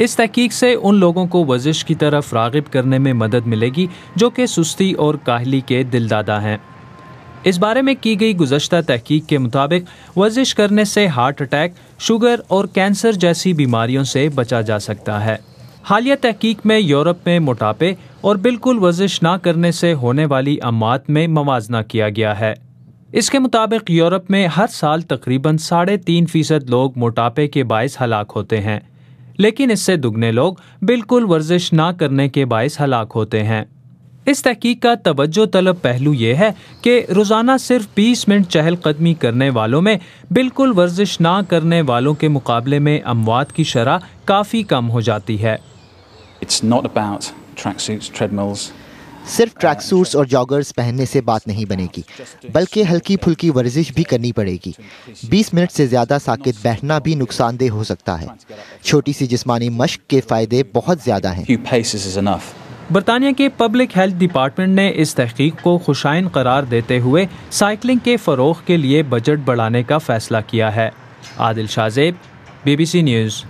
اس تحقیق سے ان لوگوں کو ورزش کی طرف راغب کرنے میں مدد ملے گی جو کہ سستی اور کاہلی کے دلدادہ ہیں۔ اس بارے میں کی گئی گزشتہ تحقیق کے مطابق ورزش کرنے سے ہارٹ اٹیک، شوگر اور کینسر جیسی بیماریوں سے بچا جا سکتا ہے۔ حالیہ تحقیق میں یورپ میں موٹاپے اور بالکل ورزش نہ کرنے سے ہونے والی اموات میں موازنہ کیا گیا ہے۔ اس کے مطابق یورپ میں ہر سال تقریباً 3.5% لوگ موٹاپے کے باعث ہلاک ہوتے ہیں، لیکن اس سے دگنے لوگ بالکل ورزش نہ کرنے کے باعث ہلاک ہوتے ہیں۔ اس تحقیق کا توجہ طلب پہلو یہ ہے کہ روزانہ صرف 20 منٹ چہل قدمی کرنے والوں میں بالکل ورزش نہ کرنے والوں کے مقابلے میں اموات کی شرح کافی کم ہو جاتی ہے۔ صرف ٹریک سوٹس اور جاگرز پہننے سے بات نہیں بنے گی، بلکہ ہلکی پھلکی ورزش بھی کرنی پڑے گی۔ 20 منٹ سے زیادہ ساکت بیٹھنا بھی نقصان دہ ہو سکتا ہے۔ چھوٹی سی جسمانی مشق کے فائدے بہت زیادہ ہیں۔ برطانیہ کے پبلک ہیلتھ ڈپارٹمنٹ نے اس تحقیق کو خوشائن قرار دیتے ہوئے سائیکلنگ کے فروغ کے لیے بجٹ بڑھانے کا فیصلہ کیا ہے۔ عادل شاہ زیب، BBC نیوز۔